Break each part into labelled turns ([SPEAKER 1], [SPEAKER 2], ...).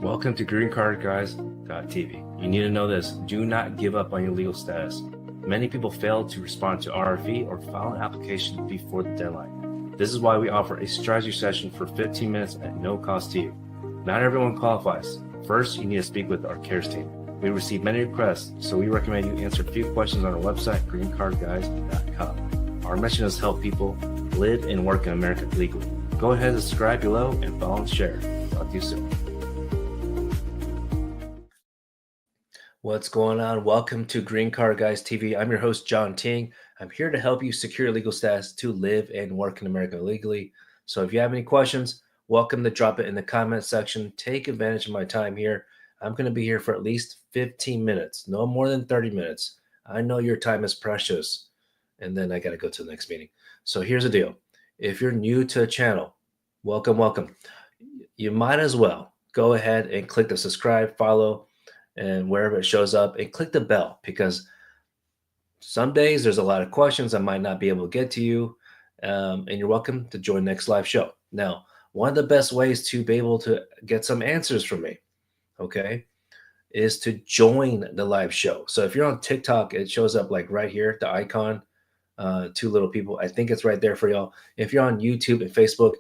[SPEAKER 1] Welcome to greencardguys.tv. You need to know this. Do not give up on your legal status. Many people fail to respond to RFE or file an application before the deadline. This is why we offer a strategy session for 15 minutes at no cost to you. Not everyone qualifies. First, you need to speak with our CARES team. We receive many requests, so we recommend you answer a few questions on our website, greencardguys.com. Our mission is to help people live and work in America legally. Go ahead and subscribe below and follow and share. Talk to you soon. What's going on? Welcome to Green Card Guys TV. I'm your host, John Ting. I'm here to help you secure legal status to live and work in America legally. So if you have any questions, welcome to drop it in the comment section. Take advantage of my time here. I'm going to be here for at least 15 minutes, no more than 30 minutes. I know your time is precious. And then I got to go to the next meeting. So here's the deal. If you're new to the channel, welcome. You might as well go ahead and click the subscribe, follow, and wherever it shows up, and click the bell, because some days there's a lot of questions I might not be able to get to you, and you're welcome to join next live show. Now, one of the best ways to be able to get some answers from me, okay, is to join the live show. So if you're on TikTok, it shows up like right here, the icon, two little people. I think it's right there for y'all. If you're on YouTube and Facebook,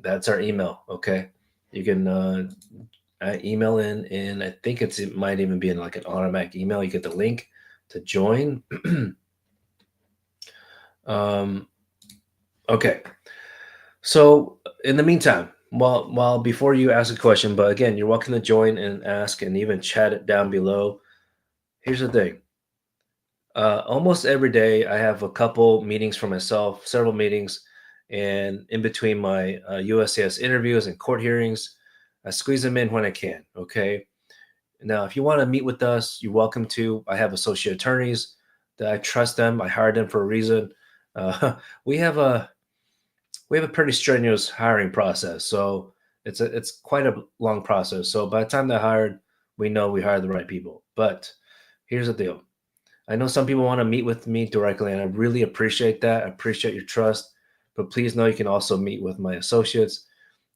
[SPEAKER 1] that's our email, okay? You can email in, and I think it might even be in like an automatic email. You get the link to join. Okay. So in the meantime, while before you ask a question, but again, you're welcome to join and ask and even chat it down below. Here's the thing. Almost every day I have a couple meetings for myself, several meetings, and in between my USCIS interviews and court hearings, I squeeze them in when I can, okay? Now, if you want to meet with us, you're welcome to. I have associate attorneys that I trust them. I hired them for a reason. We have a pretty strenuous hiring process, so it's quite a long process. So by the time they're hired, we know we hired the right people. But here's the deal. I know some people want to meet with me directly, and I really appreciate that. I appreciate your trust. But please know you can also meet with my associates.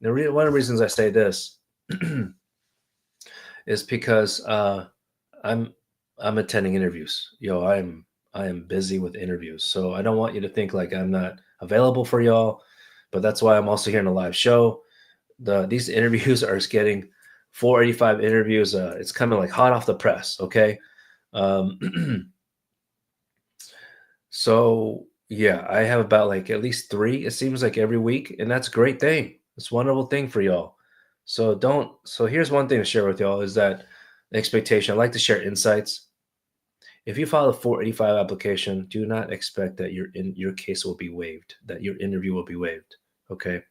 [SPEAKER 1] Now, one of the reasons I say this is because I'm attending interviews. I am busy with interviews, so I don't want you to think like I'm not available for y'all. But that's why I'm also here in a live show. These interviews are getting 485 interviews. It's coming like hot off the press. Okay. So yeah, I have about like at least 3. It seems like every week, and that's a great thing. It's a wonderful thing for y'all. So here's one thing to share with y'all is that expectation. I like to share insights. If you file a 485 application, do not expect that your case will be waived, that your interview will be waived. Okay.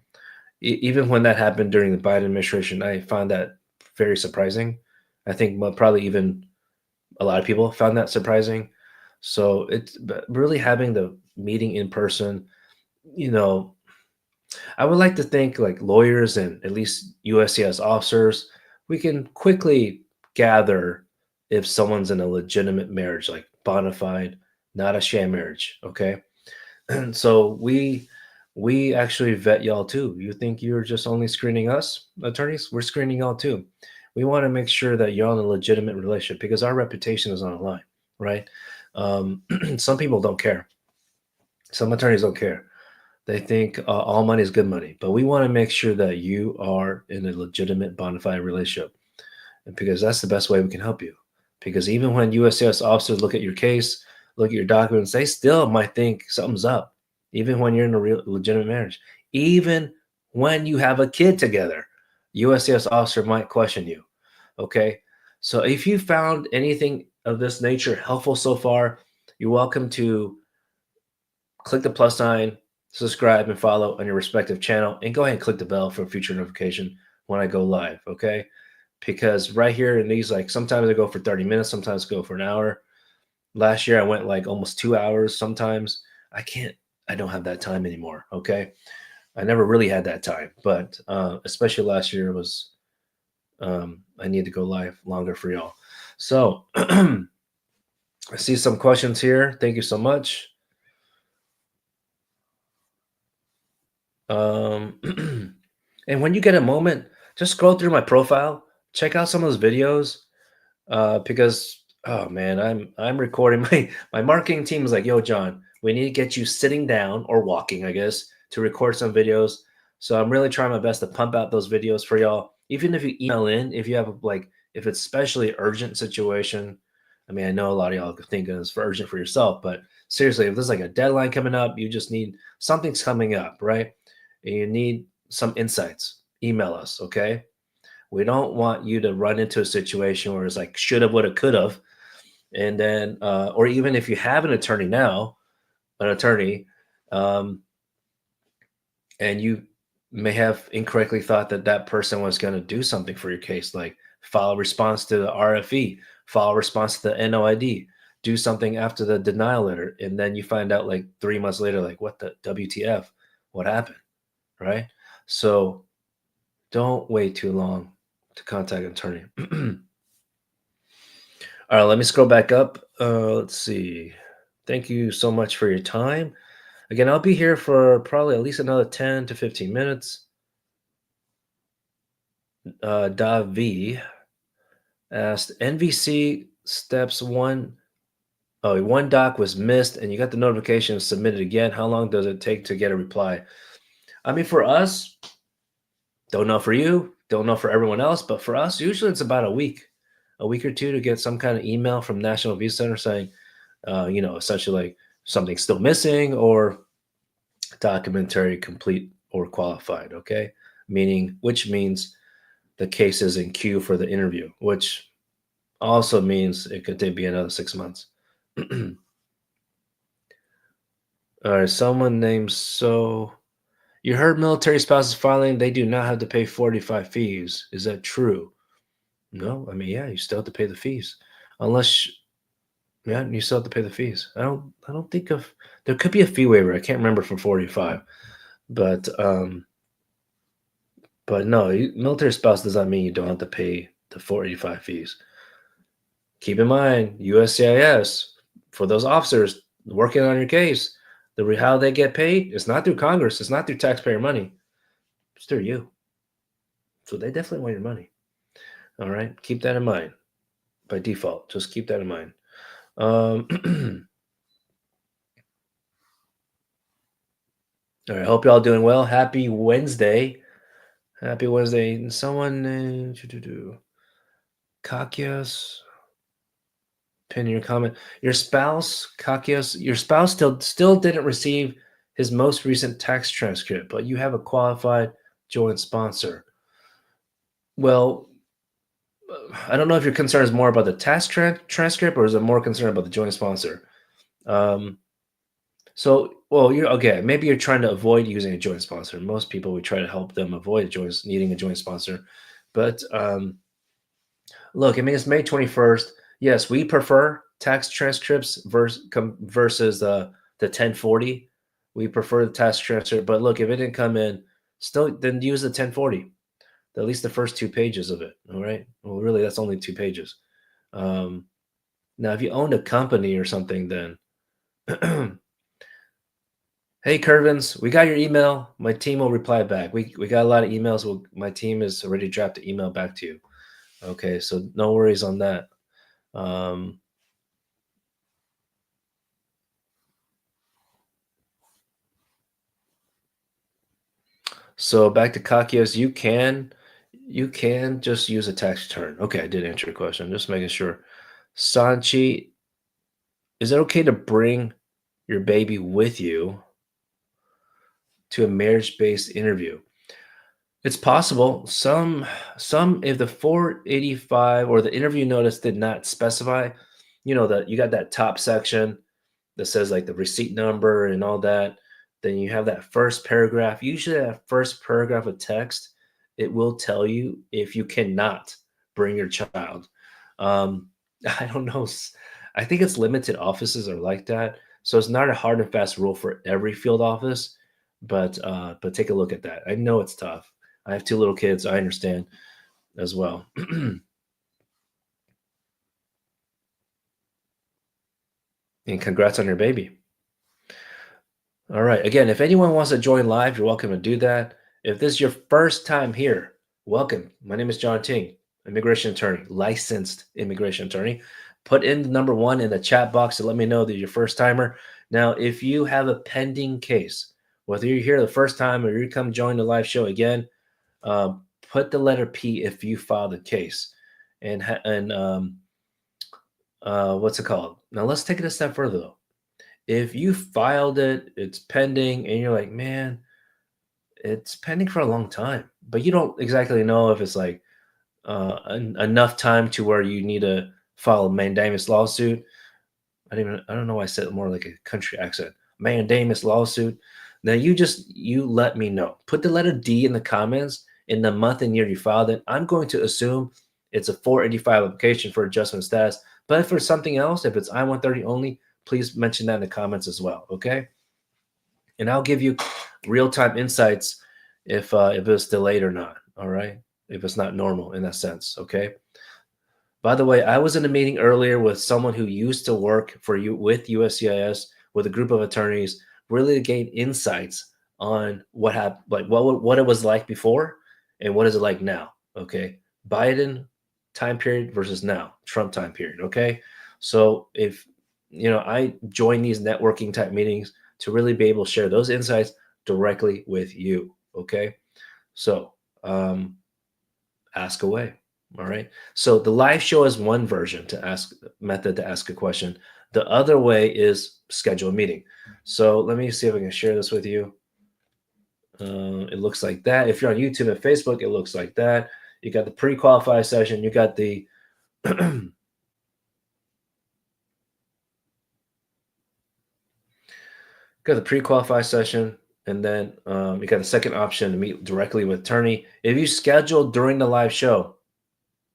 [SPEAKER 1] Even when that happened during the Biden administration, I found that very surprising. I think probably even a lot of people found that surprising. So it's really having the meeting in person, I would like to think like lawyers and at least USCIS officers, we can quickly gather if someone's in a legitimate marriage, like bona fide, not a sham marriage. Okay. And so we actually vet y'all too. You think you're just only screening us, attorneys? We're screening y'all too. We want to make sure that you're in a legitimate relationship because our reputation is on the line, right? Some people don't care. Some attorneys don't care. They think all money is good money, but we want to make sure that you are in a legitimate bona fide relationship, and because that's the best way we can help you. Because even when USCIS officers look at your case, look at your documents, they still might think something's up, even when you're in a real legitimate marriage. Even when you have a kid together, USCIS officer might question you, okay? So if you found anything of this nature helpful so far, you're welcome to click the plus sign, subscribe, and follow on your respective channel, and go ahead and click the bell for future notification when I go live, okay? Because right here in these, like sometimes I go for 30 minutes, sometimes I go for an hour. Last year I went like almost 2 hours sometimes. I don't have that time anymore, okay? I never really had that time, but especially last year was, I need to go live longer for y'all. So I see some questions here. Thank you so much. And when you get a moment, Just scroll through my profile, check out some of those videos, because oh man, I'm recording my marketing team is like, yo, John, we need to get you sitting down or walking, I guess, to record some videos. So I'm really trying my best to pump out those videos for y'all. Even if you email in, if you have like if it's especially urgent situation. I mean, I know a lot of y'all think it's for urgent for yourself, but seriously, if there's like a deadline coming up, you just need something's coming up, right? And you need some insights. Email us, okay? We don't want you to run into a situation where it's like shoulda, woulda, coulda, and then, or even if you have an attorney now, an attorney, um, and you may have incorrectly thought that that person was going to do something for your case, like file a response to the RFE, file a response to the NOID, do something after the denial letter, and then you find out like 3 months later, like what the WTF, what happened, right? So don't wait too long to contact an attorney. All right, let me scroll back up. Let's see. Thank you so much for your time. Again, I'll be here for probably at least another 10 to 15 minutes. Davi asked NVC steps one. Oh, one doc was missed and you got the notification submitted again. How long does it take to get a reply? I mean, for us, don't know for you, don't know for everyone else, but for us, usually it's about a week or two to get some kind of email from National Review Center saying, essentially like something's still missing or documentary complete or qualified. Okay. Which means the case is in queue for the interview, which also means it could be another 6 months. All right. Someone named So. You heard military spouses filing, they do not have to pay 45 fees. Is that true? No. I mean, yeah, you still have to pay the fees. Unless yeah, you still have to pay the fees. I don't think of there could be a fee waiver. I can't remember from 45. But no, military spouse does not mean you don't have to pay the 485 fees. Keep in mind, USCIS for those officers working on your case, how they get paid, it's not through Congress, it's not through taxpayer money, it's through you. So they definitely want your money. All right, keep that in mind by default. Just keep that in mind. All right, hope y'all doing well. Happy Wednesday. Happy Wednesday. And someone, Kakias, pin your comment. Your spouse, Kakias, your spouse still didn't receive his most recent tax transcript, but you have a qualified joint sponsor. Well, I don't know if your concern is more about the tax transcript or is it more concerned about the joint sponsor? Um, well, you're okay. Maybe you're trying to avoid using a joint sponsor. Most people, we try to help them avoid needing a joint sponsor. But look, I mean, it's May 21st. Yes, we prefer tax transcripts versus the 1040. We prefer the tax transcript. But look, if it didn't come in, still then use the 1040. At least the first 2 pages of it. All right. Well, really, that's only 2 pages. Now, if you owned a company or something, then hey, Curvins, we got your email. My team will reply back. We got a lot of emails. My team has already dropped the email back to you. Okay, so no worries on that. So back to Kakios, you can just use a tax return. Okay, I did answer your question. Just making sure. Sanchi, is it okay to bring your baby with you to a marriage-based interview? It's possible. Some if the 485 or the interview notice did not specify, that you got that top section that says like the receipt number and all that, then you have that first paragraph. Usually that first paragraph of text, it will tell you if you cannot bring your child. Um, I don't know. I think it's limited offices are like that. So it's not a hard and fast rule for every field office, but take a look at that. I know it's tough. I have 2 little kids. I understand as well. And congrats on your baby. All right. Again, if anyone wants to join live, you're welcome to do that. If this is your first time here, Welcome. My name is John Ting, immigration attorney, licensed immigration attorney. Put in the number one in the chat box to let me know that you're first timer. Now, if you have a pending case, whether you're here the first time or you come join the live show again, uh, put the letter P if you filed a case. And what's it called? Now let's take it a step further though. If you filed it, it's pending, and you're like, man, it's pending for a long time, but you don't exactly know if it's like enough time to where you need to file a mandamus lawsuit. I don't know why I said it more like a country accent. Mandamus lawsuit. Now you let me know. Put the letter D in the comments in the month and year you filed it. I'm going to assume it's a 485 application for adjustment status. But for something else, if it's I-130 only, please mention that in the comments as well. Okay. And I'll give you real-time insights if it's delayed or not. All right. If it's not normal in that sense. Okay. By the way, I was in a meeting earlier with someone who used to work for you with USCIS with a group of attorneys, really to gain insights on what happened, like what it was like before and what is it like now. Okay, Biden time period versus now Trump time period. Okay, so if I join these networking type meetings to really be able to share those insights directly with you. Okay, so ask away. All right. So the live show is one version to ask method to ask a question. The other way is schedule a meeting. So let me see if I can share this with you. It looks like that. If you're on YouTube and Facebook, it looks like that. You got the pre-qualify session. You got the got the pre-qualify session, and then you got the second option to meet directly with attorney. If you schedule during the live show,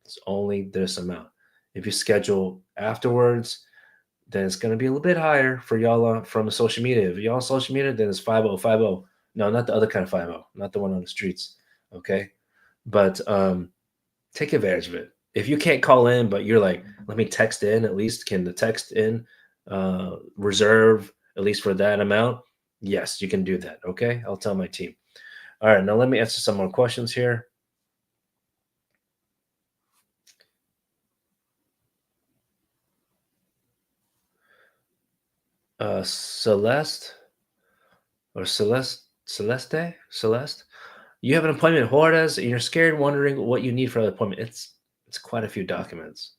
[SPEAKER 1] it's only this amount. If you schedule afterwards, then it's going to be a little bit higher for y'all from social media. If y'all on social media, then it's 5050. No, not the other kind of 50, not the one on the streets. Okay. But take advantage of it. If you can't call in, but you're like, let me text in at least, can the text in reserve at least for that amount? Yes, you can do that. Okay. I'll tell my team. All right. Now let me answer some more questions here. Celeste or Celeste. You have an appointment at Juarez, and you're scared, wondering what you need for the appointment. It's quite a few documents.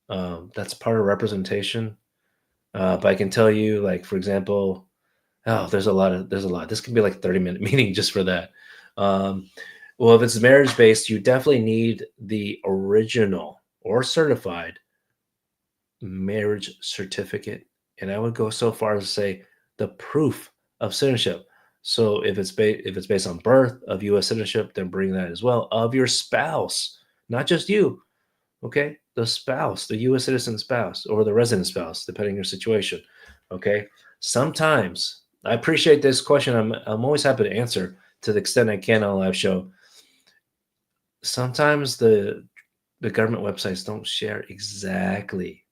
[SPEAKER 1] That's part of representation. But I can tell you, like for example, oh, there's a lot. This could be like 30-minute meeting just for that. Um, well, if it's marriage based, you definitely need the original or certified marriage certificate, and I would go so far as to say the proof of citizenship. So if it's based on birth of U.S. citizenship, then bring that as well of your spouse, not just you. Okay, the spouse, the U.S. citizen spouse, or the resident spouse, depending on your situation. Okay, sometimes I appreciate this question. I'm always happy to answer to the extent I can on a live show. Sometimes the government websites don't share exactly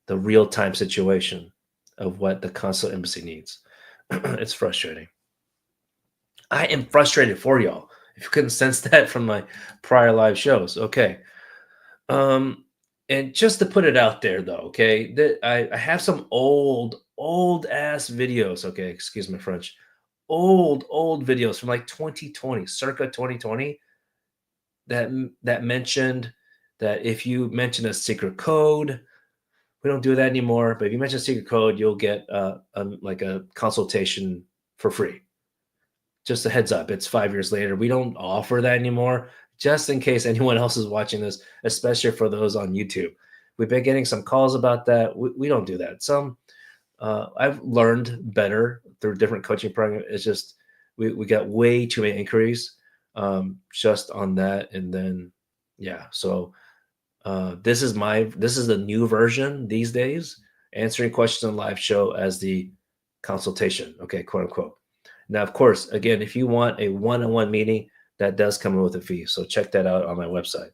[SPEAKER 1] the real time situation of what the consul embassy needs. It's frustrating. I am frustrated for y'all. If you couldn't sense that from my prior live shows, okay. Um, and just to put it out there, though, okay, that I have some old ass videos. Okay, excuse my French. Old videos from like 2020, circa 2020, that mentioned that if you mention a secret code, we don't do that anymore. But if you mention secret code, you'll get like a consultation for free. Just a heads up, it's 5 years later. We don't offer that anymore, just in case anyone else is watching this, especially for those on YouTube. We've been getting some calls about that. We don't do that. I've learned better through different coaching programs. It's just we got way too many inquiries just on that, and then yeah. So this is the new version these days, answering questions on live show as the consultation, okay, quote unquote. Now, of course, again, if you want a one-on-one meeting, that does come with a fee. So check that out on my website.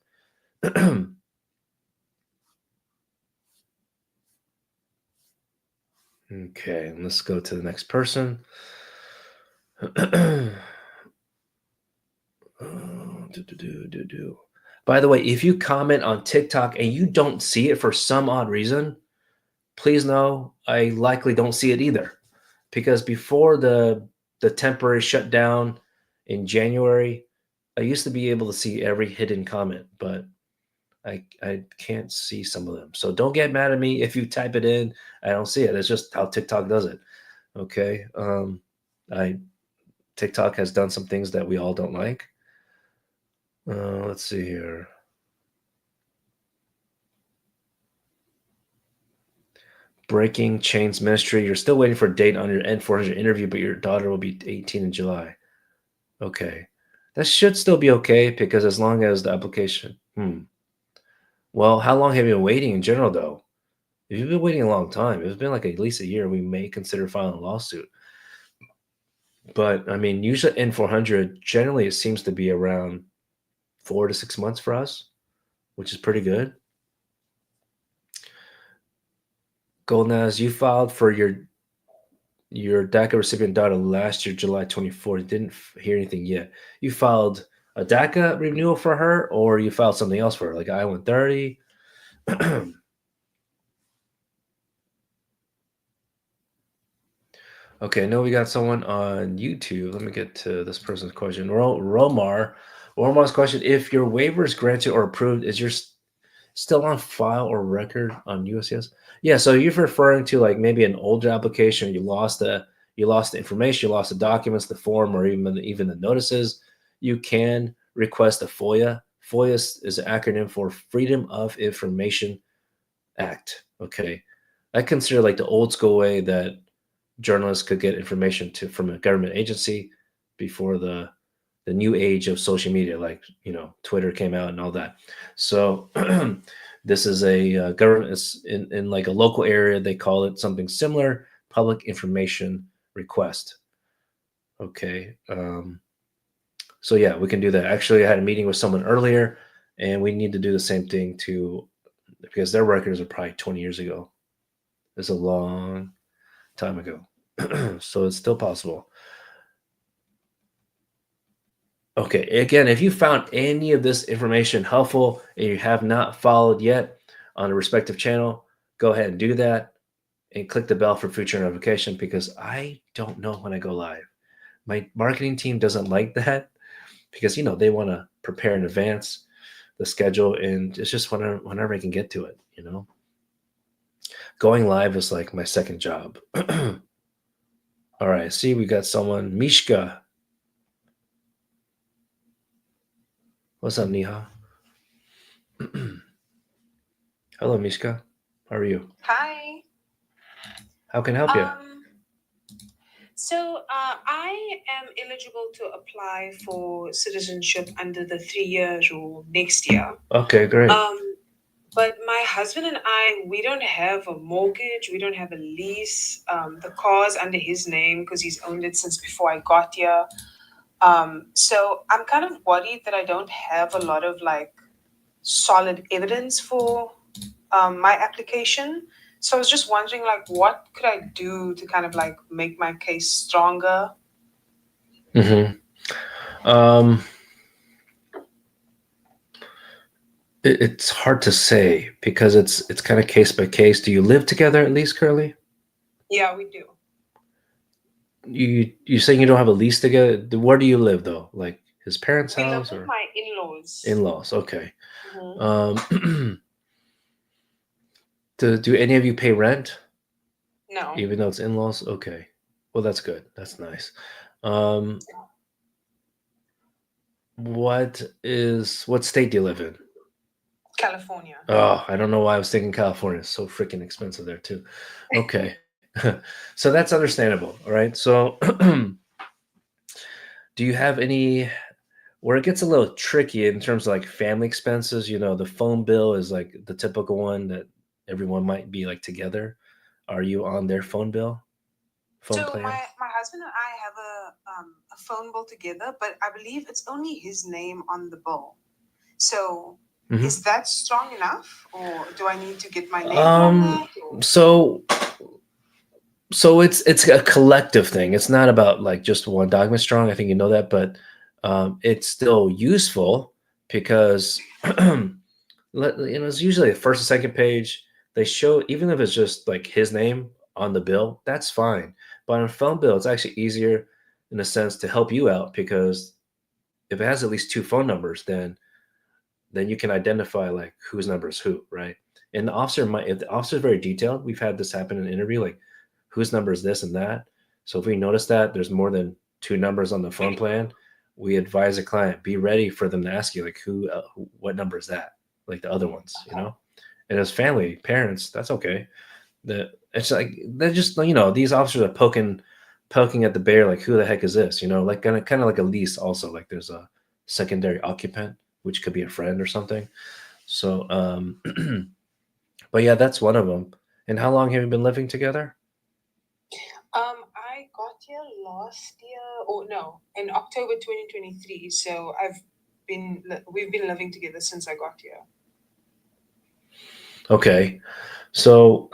[SPEAKER 1] Okay, let's go to the next person. By the way, if you comment on TikTok and you don't see it for some odd reason, please know I likely don't see it either. Because before the temporary shutdown in January, I used to be able to see every hidden comment, but I can't see some of them. So don't get mad at me if you type it in. I don't see it. It's just how TikTok does it. Okay. I TikTok has done some things that we all don't like. Let's see here. Breaking Chains Ministry. You're still waiting for a date on your N400 interview, but your daughter will be 18 in July. Okay. That should still be okay because as long as the application. Well, how long have you been waiting in general, though? If you've been waiting a long time, if it's been like at least a year, we may consider filing a lawsuit. But I mean, usually N400, generally it seems to be around 4 to 6 months for us, which is pretty good. Golnaz, you filed for your DACA recipient daughter last year, July 24th. Didn't hear anything yet. You filed a DACA renewal for her, or you filed something else for her, like I-130? Okay, I know we got someone on YouTube. Let me get to this person's question. Romar's question: if your waiver is granted or approved, is your still on file or record on USCIS? Yeah, so you're referring to like maybe an older application. You lost the information, you lost the documents, the form, or even the notices. You can request a FOIA. FOIA is an acronym for Freedom of Information Act. Okay, I consider like the old school way that journalists could get information from a government agency before the new age of social media, like Twitter came out and all that. So this is a government is in like a local area. They call it something similar, public information request. Okay. So yeah, we can do that. Actually, I had a meeting with someone earlier, and we need to do the same thing because their records are probably 20 years ago. It's a long time ago. So it's still possible. Okay, again, if you found any of this information helpful and you have not followed yet on a respective channel, go ahead and do that and click the bell for future notification because I don't know when I go live. My marketing team doesn't like that because they want to prepare in advance the schedule, and it's just whenever I can get to it. Going live is like my second job. All right, see, we got someone, Mishka. What's up, Niha? Hello, Mishka. How are you?
[SPEAKER 2] Hi.
[SPEAKER 1] How can I help you?
[SPEAKER 2] So I am eligible to apply for citizenship under the 3-year rule next year.
[SPEAKER 1] Okay, great.
[SPEAKER 2] But my husband and I, we don't have a mortgage. We don't have a lease. The car's under his name because he's owned it since before I got here. So I'm kind of worried that I don't have a lot of like solid evidence for my application. So I was just wondering, like, what could I do to kind of like make my case stronger?
[SPEAKER 1] Mm-hmm. Um, it's hard to say because it's kind of case by case. Do you live together at least currently?
[SPEAKER 2] Yeah, we do.
[SPEAKER 1] You saying you don't have a lease together? Where do you live though? Like his parents'
[SPEAKER 2] We live
[SPEAKER 1] house
[SPEAKER 2] with
[SPEAKER 1] or
[SPEAKER 2] my in-laws.
[SPEAKER 1] in-laws? Okay.
[SPEAKER 2] Hmm.
[SPEAKER 1] Do any of you pay rent
[SPEAKER 2] No.
[SPEAKER 1] even though it's in-laws? Okay. Well, that's good. That's nice. Um, what state do you live in?
[SPEAKER 2] California.
[SPEAKER 1] Oh, I don't know why I was thinking California. It's so freaking expensive there too. Okay. So that's understandable. All right. So do you have any where it gets a little tricky in terms of like family expenses? The phone bill is like the typical one that everyone might be like together. Are you on their phone
[SPEAKER 2] So
[SPEAKER 1] plan?
[SPEAKER 2] my husband and I have a phone bill together, but I believe it's only his name on the bill. So
[SPEAKER 1] Hmm.
[SPEAKER 2] is that strong enough, or do I need to get my name on
[SPEAKER 1] Um.
[SPEAKER 2] that? Or
[SPEAKER 1] So it's a collective thing. It's not about like just one document strong. I think you know that, but it's still useful because it's usually the first or second page. They show, even if it's just like his name on the bill, that's fine. But on a phone bill, it's actually easier in a sense to help you out because if it has at least two phone numbers, then you can identify like whose number is who, right? And the officer might, if the officer is very detailed, we've had this happen in an interview, like whose number is this and that. So if we notice that there's more than two numbers on the phone plan, we advise a client be ready for them to ask you like what number is that, like the other ones, you know. And as family parents, that's okay. The It's like they're just, these officers are poking at the bear, like who the heck is this, like kind of like a lease also, like there's a secondary occupant, which could be a friend or something. So but yeah, that's one of them. And how long have you been living together?
[SPEAKER 2] I got here last year, or no, in October 2023. So we've been living together since I got here.
[SPEAKER 1] Okay. So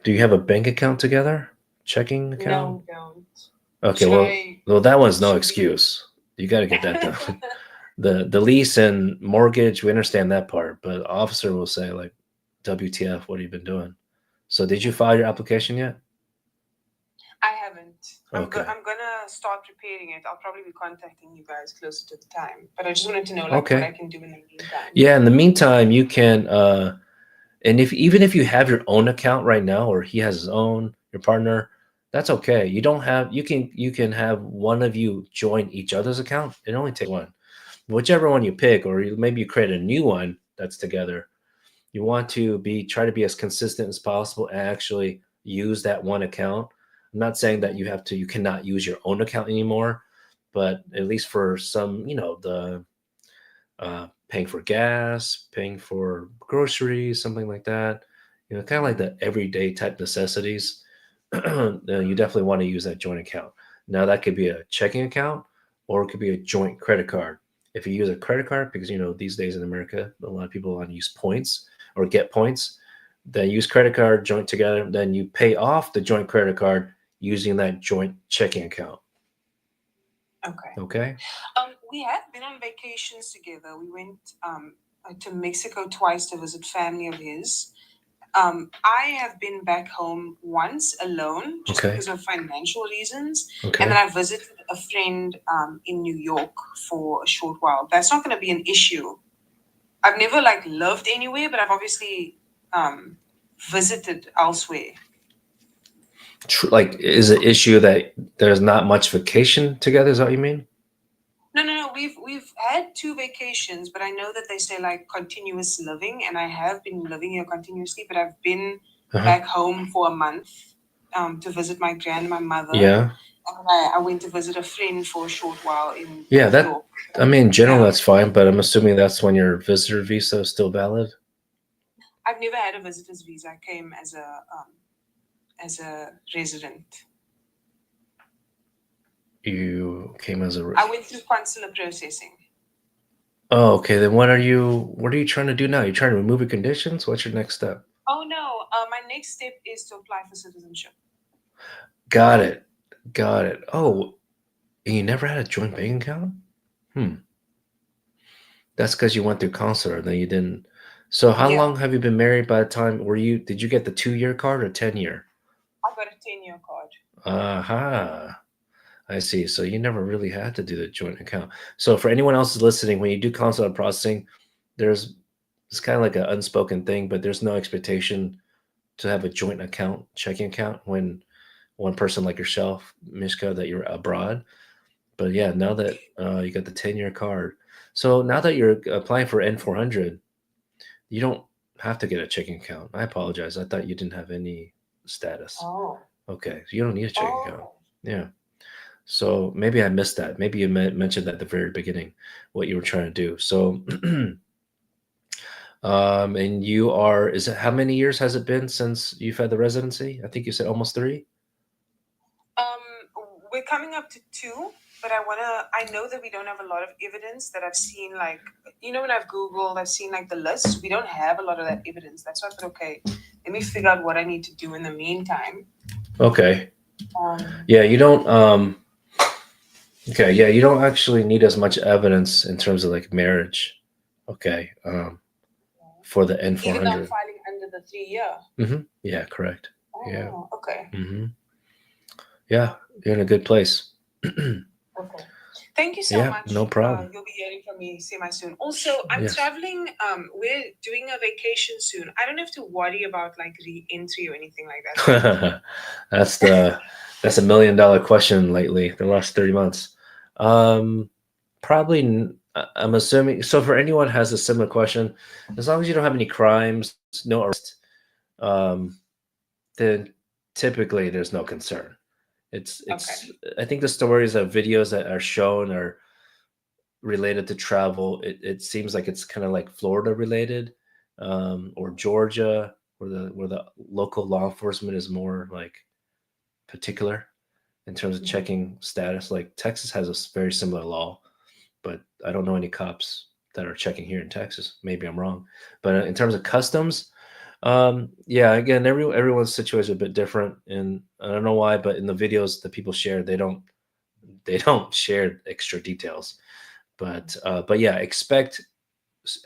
[SPEAKER 1] do you have a bank account together, checking account?
[SPEAKER 2] No, we don't.
[SPEAKER 1] Okay,
[SPEAKER 2] Should
[SPEAKER 1] well,
[SPEAKER 2] I?
[SPEAKER 1] that one's no
[SPEAKER 2] Should we?
[SPEAKER 1] excuse. You got to get that done. The lease and mortgage, we understand that part, but officer will say like, WTF, what have you been doing? So did you file your application yet?
[SPEAKER 2] I haven't.
[SPEAKER 1] Okay.
[SPEAKER 2] I'm gonna start preparing it. I'll probably be contacting you guys closer to the time. But I just wanted to know like what
[SPEAKER 1] Okay.
[SPEAKER 2] I can do in the meantime.
[SPEAKER 1] Yeah, in the meantime, you can and if even if you have your own account right now or he has his own, your partner, that's okay. You don't have you can have one of you join each other's account. It only takes one. Whichever one you pick, or maybe you create a new one that's together. You want to try to be as consistent as possible and actually use that one account. I'm not saying that you cannot use your own account anymore, but at least for some, the paying for gas, paying for groceries, something like that, kind of like the everyday type necessities, then you definitely want to use that joint account. Now that could be a checking account or it could be a joint credit card. If you use a credit card, because these days in America, a lot of people want to use points or get points, then use credit card joint together. Then you pay off the joint credit card using that joint checking account.
[SPEAKER 2] Okay.
[SPEAKER 1] Okay.
[SPEAKER 2] We have been on vacations together. We went to Mexico twice to visit family of his. I have been back home once alone just
[SPEAKER 1] Okay.
[SPEAKER 2] because of financial reasons.
[SPEAKER 1] Okay.
[SPEAKER 2] And then I visited a friend in New York for a short while. That's not going to be an issue. I've never like lived anywhere, but I've obviously visited elsewhere.
[SPEAKER 1] Like, is it issue that there's not much vacation together? Is that what you mean?
[SPEAKER 2] No. We've had two vacations, but I know that they say like continuous living, and I have been living here continuously. But I've been back home for a month to visit my grandmother.
[SPEAKER 1] Yeah.
[SPEAKER 2] And I went to visit a friend for a short while in
[SPEAKER 1] Yeah,
[SPEAKER 2] New York.
[SPEAKER 1] I mean, in general,
[SPEAKER 2] Yeah.
[SPEAKER 1] that's fine, but I'm assuming that's when your visitor visa is still valid.
[SPEAKER 2] I've never had a visitor's visa. I came as a resident.
[SPEAKER 1] You came as a.
[SPEAKER 2] I went through consular processing.
[SPEAKER 1] Oh, okay. Then what are you trying to do now? You're trying to remove your conditions? What's your next step?
[SPEAKER 2] Oh no, my next step is to apply for citizenship.
[SPEAKER 1] Got it. Got it. Oh, and you never had a joint bank account? That's because you went through consular, then you didn't. So how
[SPEAKER 2] Yeah.
[SPEAKER 1] long have you been married by the time did you get the 2-year card or 10-year?
[SPEAKER 2] I got a 10-year card.
[SPEAKER 1] Aha. I see. So you never really had to do the joint account. So for anyone else who's listening, when you do consular processing, it's kind of like an unspoken thing, but there's no expectation to have a joint account, checking account, when one person like yourself, Mishka, that you're abroad. But yeah, now that you got the 10-year card, so now that you're applying for N400, you don't have to get a checking account. I apologize. I thought you didn't have any status.
[SPEAKER 2] Oh.
[SPEAKER 1] Okay, so you don't need a checking account. Yeah. So maybe I missed that. Maybe you mentioned at the very beginning what you were trying to do. So, and is it, how many years has it been since you've had the residency? I think you said almost 3.
[SPEAKER 2] We're coming up to 2, but I know that we don't have a lot of evidence that I've seen, like, when I've Googled, I've seen like the list. We don't have a lot of that evidence. That's why I thought, okay, let me figure out what I need to do in the meantime.
[SPEAKER 1] Okay. Yeah, you don't, Okay, yeah, you don't actually need as much evidence in terms of like marriage. Okay, for the
[SPEAKER 2] Even though I'm
[SPEAKER 1] N400.
[SPEAKER 2] filing under the 3 year.
[SPEAKER 1] Yeah, correct. Yeah.
[SPEAKER 2] Oh, okay.
[SPEAKER 1] Yeah, you're in a good place.
[SPEAKER 2] Okay. Thank you so
[SPEAKER 1] Yeah,
[SPEAKER 2] much.
[SPEAKER 1] no problem.
[SPEAKER 2] You'll be hearing from me semi soon. Also, I'm
[SPEAKER 1] Yes.
[SPEAKER 2] traveling. We're doing a vacation soon. I don't have to worry about like re-entry or anything like that, right?
[SPEAKER 1] that's the that's $1 million question lately, the last 30 months. Um, probably I'm assuming so for anyone who has a similar question, as long as you don't have any crimes, no arrest, um, then typically there's no concern.
[SPEAKER 2] Okay.
[SPEAKER 1] It's I think the stories of videos that are shown are related to travel. It seems like it's kind of like Florida related, or Georgia, where the local law enforcement is more like particular in terms of
[SPEAKER 2] Mhm.
[SPEAKER 1] checking status. Like Texas has a very similar law, but I don't know any cops that are checking here in Texas. Maybe I'm wrong, but in terms of customs, yeah, again, everyone's situation is a bit different, and I don't know why, but in the videos that people share, they don't share extra details. But yeah, expect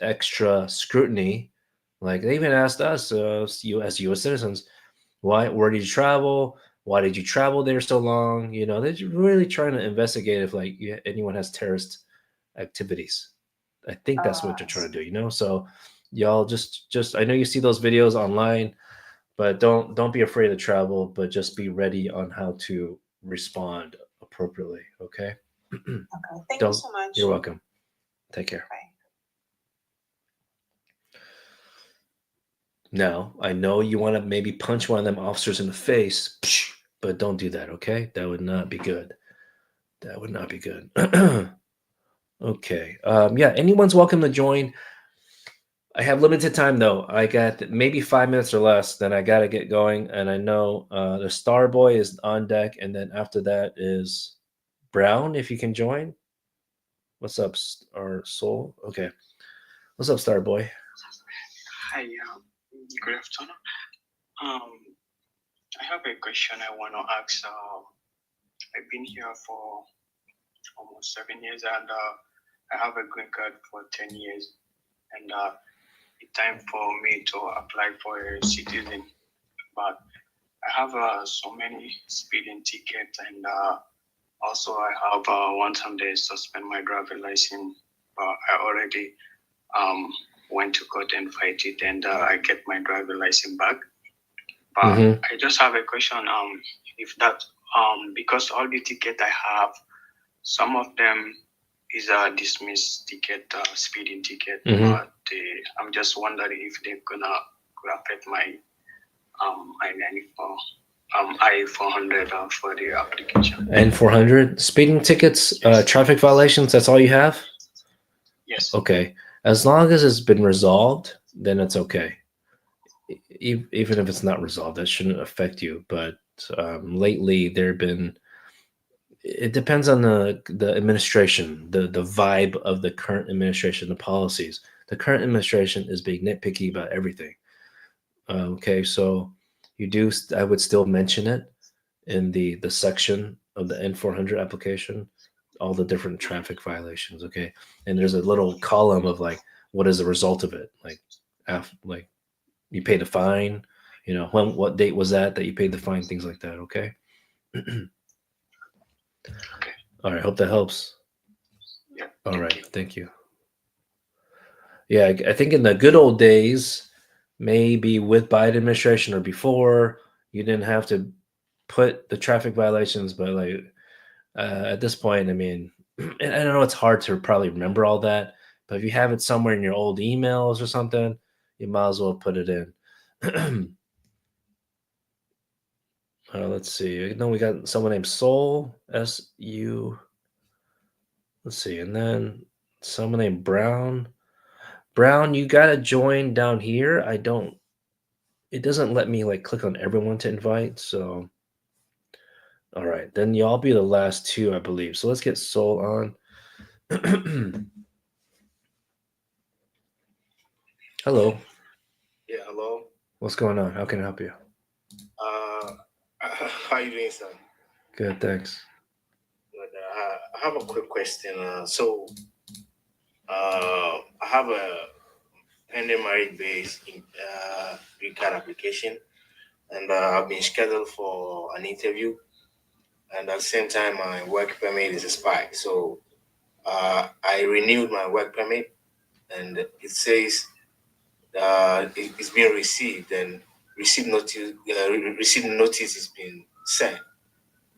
[SPEAKER 1] extra scrutiny. Like they even asked us, you as U.S. citizens, where did you travel? Why did you travel there so long? You know, they're really trying to investigate if like anyone has terrorist activities. I think that's what they're
[SPEAKER 2] I
[SPEAKER 1] trying to
[SPEAKER 2] see.
[SPEAKER 1] do. You know, so y'all just I know you see those videos online, but don't be afraid to travel, but just be ready on how to respond appropriately. Okay.
[SPEAKER 2] Okay. Thank you
[SPEAKER 1] Don't.
[SPEAKER 2] so
[SPEAKER 1] You're
[SPEAKER 2] much.
[SPEAKER 1] welcome. Take care.
[SPEAKER 2] Bye.
[SPEAKER 1] Now, I know you want to maybe punch one of them officers in the face, but don't do that, okay? That would not be good. That would not be good. Okay. Yeah, anyone's welcome to join. I have limited time though. I got maybe 5 minutes or less. Then I got to get going. And I know the Star Boy is on deck, and then after that is Brown. If you can join, what's up, our soul? Okay, what's up, Star Boy?
[SPEAKER 3] Hi, good afternoon. Um, I have a question I want to ask. I've been here for almost 7 years, and I have a green card for 10 years, and it's time for me to apply for a citizen. But I have so many speeding tickets, and also I have one time they suspend my driver license. I already um, went to court and fight it, and I get my driver license back. But I just have a question. If that because all the ticket I have, some of them is a dismissed ticket, speeding ticket. But I'm just wondering if they're gonna could affect my I-94 I-400 for the application.
[SPEAKER 1] N400 speeding tickets,
[SPEAKER 3] Yes.
[SPEAKER 1] traffic violations. That's all you have.
[SPEAKER 3] Yes.
[SPEAKER 1] Okay, as long as it's been resolved, then it's okay. Even if it's not resolved, that shouldn't affect you. But lately, there have been. It depends on the administration, the vibe of the current administration, the policies. The current administration is being nitpicky about everything. Okay, so you do. I would still mention it in the section of the N400 application, all the different traffic violations. Okay, and there's a little column of like what is the result of it, like like you paid a fine, you know, what date was that you paid the fine, things like that. Okay.
[SPEAKER 3] Okay.
[SPEAKER 1] All right, hope that helps.
[SPEAKER 3] Yeah.
[SPEAKER 1] All
[SPEAKER 3] Thank
[SPEAKER 1] right,
[SPEAKER 3] you.
[SPEAKER 1] thank you. Yeah, I think in the good old days, maybe with Biden administration or before, you didn't have to put the traffic violations, but like at this point, I mean, and I know it's hard to probably remember all that, but if you have it somewhere in your old emails or something, you might as well put it in. Let's see. No, we got someone named Soul, SU. Let's see. And then someone named Brown. Brown, you got to join down here. It doesn't let me like click on everyone to invite. So, all right. Then y'all be the last two, I believe. So let's get Soul on. Hello.
[SPEAKER 4] Yeah, hello.
[SPEAKER 1] What's going on? How can I help you?
[SPEAKER 4] Uh, how you doing, sir?
[SPEAKER 1] Good, thanks.
[SPEAKER 4] But, have a quick question. I have a pending marriage based green card application, and I've been scheduled for an interview, and at the same time, my work permit is expired. So I renewed my work permit, and it says it's been received, and received notice is being sent,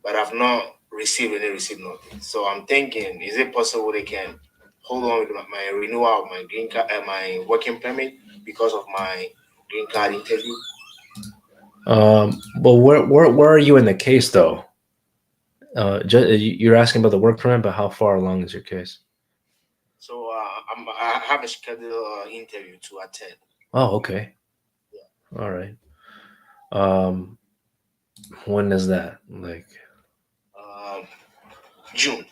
[SPEAKER 4] but I've not received any receipt notice. So I'm thinking, is it possible they can hold on with my renewal of my green card, my working permit because of my green card interview?
[SPEAKER 1] But where are you in the case though? You're asking about the work permit, but how far along is your case?
[SPEAKER 4] So I have a scheduled interview to attend.
[SPEAKER 1] Oh, okay. All right. Um, when is that? Like,
[SPEAKER 4] Um, June.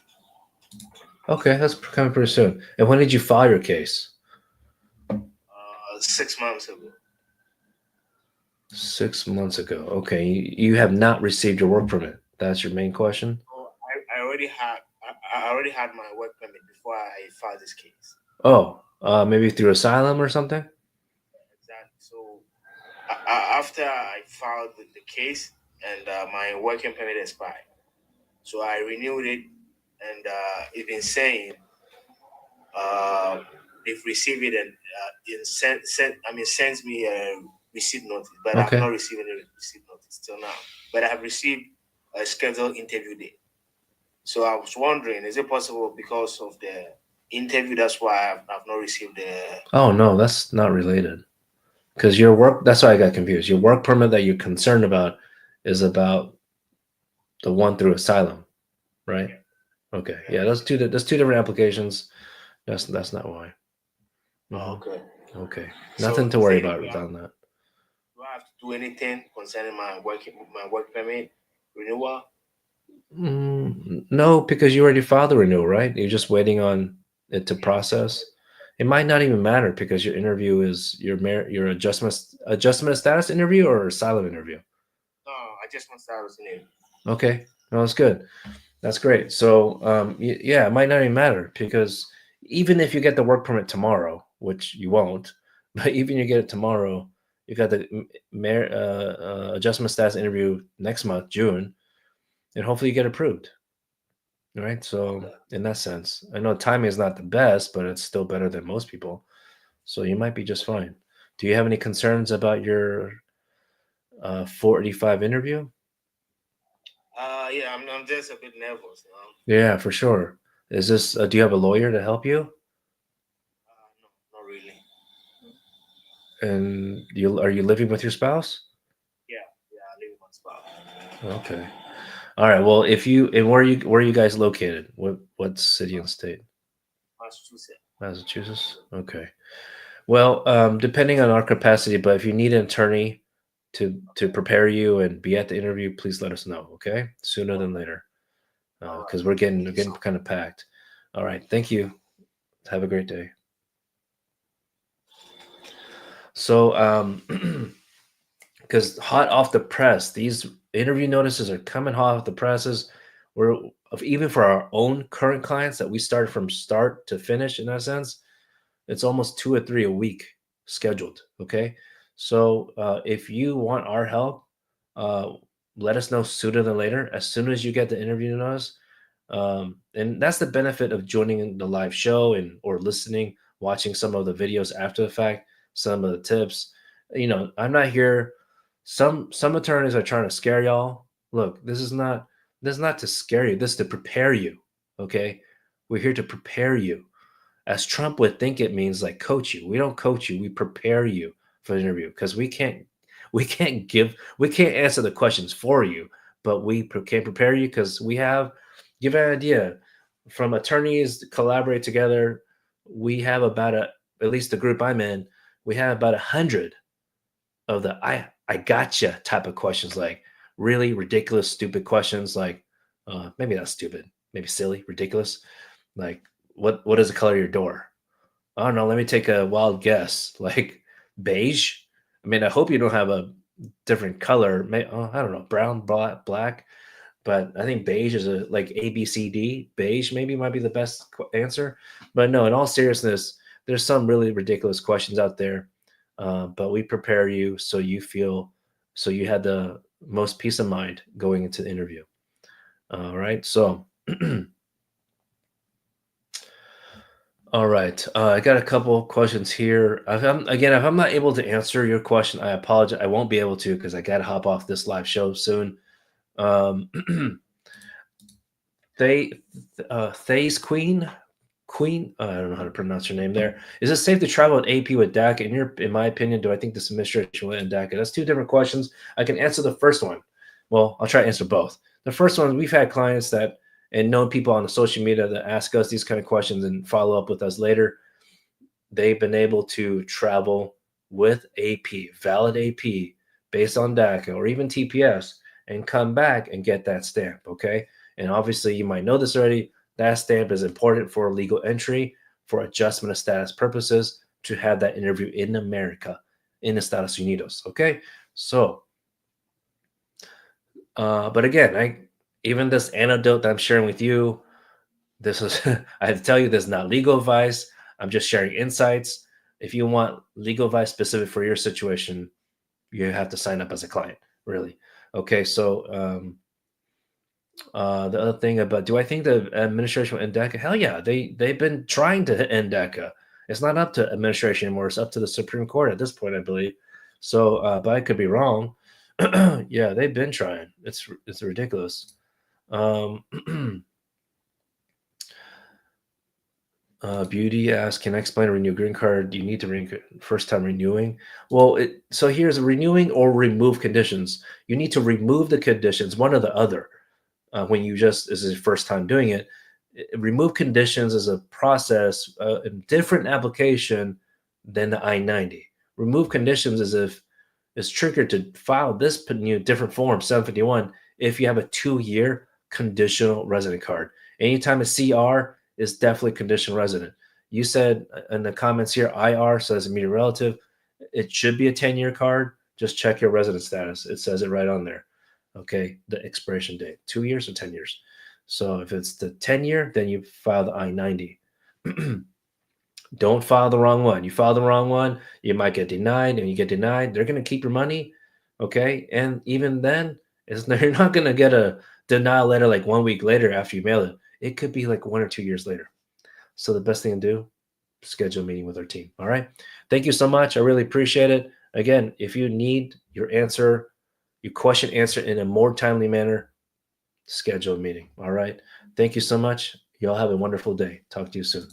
[SPEAKER 1] okay, that's coming pretty soon. And when did you file your case?
[SPEAKER 4] 6 months ago.
[SPEAKER 1] 6 months ago. Okay, you have not received your work permit. That's your main question.
[SPEAKER 4] So I already had I already had my work permit before I filed this case.
[SPEAKER 1] Oh, maybe through asylum or something.
[SPEAKER 4] Exactly. So after I filed the case and my working permit expired, so I renewed it, and it's been saying uh, they've received it, and sends me a receipt notice, but I've
[SPEAKER 1] Okay.
[SPEAKER 4] not received any receipt notice till now. But I have received a scheduled interview date. So I was wondering, is it possible because of the interview, that's why I've not received the?
[SPEAKER 1] Oh no, that's not related. Because your work, that's why I got confused. Your work permit that you're concerned about is about the one through asylum, right? Okay. Yeah, that's two different applications. That's not why.
[SPEAKER 4] Oh,
[SPEAKER 1] Mhm.
[SPEAKER 4] okay.
[SPEAKER 1] Okay.
[SPEAKER 4] So
[SPEAKER 1] Nothing to
[SPEAKER 4] is
[SPEAKER 1] worry
[SPEAKER 4] there
[SPEAKER 1] about
[SPEAKER 4] any way
[SPEAKER 1] on that.
[SPEAKER 4] do I have to do anything concerning my work permit renewal?
[SPEAKER 1] No, because you already filed the renewal, right? You're just waiting on it to process. It might not even matter because your interview is your adjustment of status interview or asylum interview.
[SPEAKER 4] No, I just want status name.
[SPEAKER 1] Okay, no, that's good. That's great. So, yeah, it might not even matter because even if you get the work permit tomorrow, which you won't, but even you get it tomorrow, you got the adjustment status interview next month, June, and hopefully you get approved. All right. So,
[SPEAKER 4] Okay.
[SPEAKER 1] in that sense, I know timing is not the best, but it's still better than most people. So, you might be just fine. Do you have any concerns about your 485 interview?
[SPEAKER 4] Yeah, I'm just a bit nervous now.
[SPEAKER 1] Yeah, for sure. Is this, do you have a lawyer to help you?
[SPEAKER 4] No, not really.
[SPEAKER 1] And are you living with your spouse?
[SPEAKER 4] Yeah, I live with my spouse.
[SPEAKER 1] Okay. All right. Well, if you and where are you guys located? What city and state?
[SPEAKER 4] Massachusetts.
[SPEAKER 1] Massachusetts. Okay. Well, depending on our capacity, but if you need an attorney to prepare you and be at the interview, please let us know. Okay, sooner than later,
[SPEAKER 4] All right.
[SPEAKER 1] because we're
[SPEAKER 4] Thank you
[SPEAKER 1] getting
[SPEAKER 4] so much.
[SPEAKER 1] kind of packed. All right. Thank you. Have a great day. So, because hot off the press, these interview notices are coming hot off the presses. We're even for our own current clients that we started from start to finish in that sense, it's almost 2 or 3 a week scheduled. Okay, so if you want our help, uh, let us know sooner than later. As soon as you get the interview notice, and that's the benefit of joining the live show and or listening, watching some of the videos after the fact, some of the tips. I'm not here. Some attorneys are trying to scare y'all. Look, this is not to scare you. This is to prepare you. Okay, we're here to prepare you as Trump would think it means like coach you. We don't coach you. We prepare you for the interview because we can't answer the questions for you, but can prepare you because we have give an idea from attorneys to collaborate together. We have about at least the group I'm in, we have about 100 of the I gotcha type of questions, like really ridiculous, stupid questions, like maybe not stupid, maybe silly, ridiculous, like what is the color of your door? I don't know. Let me take a wild guess. Like beige. I mean, I hope you don't have a different color. I don't know, brown, black. but I think beige is like A, B, C, D. Beige maybe might be the best answer. But no, in all seriousness, there's some really ridiculous questions out there. But we prepare you so you had the most peace of mind going into the interview. All right. So, all right. I got a couple questions here. If I'm not able to answer your question, I apologize. I won't be able to because I got to hop off this live show soon. Um, Thay, Thay's Queen. I don't know how to pronounce your name there. Is it safe to travel at AP with DACA? In my opinion, do I think this administration will end DACA? That's two different questions. I can answer the first one. Well, I'll try to answer both. The first one, we've had clients that and known people on the social media that ask us these kind of questions and follow up with us later. They've been able to travel with AP, valid AP, based on DACA or even TPS, and come back and get that stamp. Okay. And obviously, you might know this already. That stamp is important for legal entry, for adjustment of status purposes, to have that interview in America, in Estados Unidos. Okay. So, but again, even this anecdote that I'm sharing with you, this is, I have to tell you, this is not legal advice. I'm just sharing insights. If you want legal advice specific for your situation, you have to sign up as a client, really. Okay, so the other thing about, do I think the administration will end DACA? Hell yeah, they've been trying to end DACA. It's not up to administration anymore. It's up to the Supreme Court at this point, I believe. So, but I could be wrong. Yeah, they've been trying. It's ridiculous. Beauty asks, can I explain a renew green card? You need to first time renewing. Well, so here's a renewing or remove conditions. You need to remove the conditions, one or the other. When you just is your first time doing it, remove conditions is a process, a different application than the I-90. Remove conditions is if it's triggered to file this different form 751 if you have a 2-year conditional resident card. Anytime a CR is definitely conditional resident. You said in the comments here, IR says immediate relative. It should be a 10-year card. Just check your resident status. It says it right on there. Okay, the expiration date, 2 years or 10 years. So if it's the 10-year, then you file the I-90. Don't file the wrong one. You file the wrong one, you might get denied, and you get denied, they're going to keep your money. Okay, and even then, you're not going to get a denial letter like 1 week later after you mail it. It could be like 1 or 2 years later. So the best thing to do, schedule a meeting with our team. All right. Thank you so much. I really appreciate it. Again, if you need your question answered in a more timely manner, schedule a meeting. All right. Thank you so much. Y'all have a wonderful day. Talk to you soon.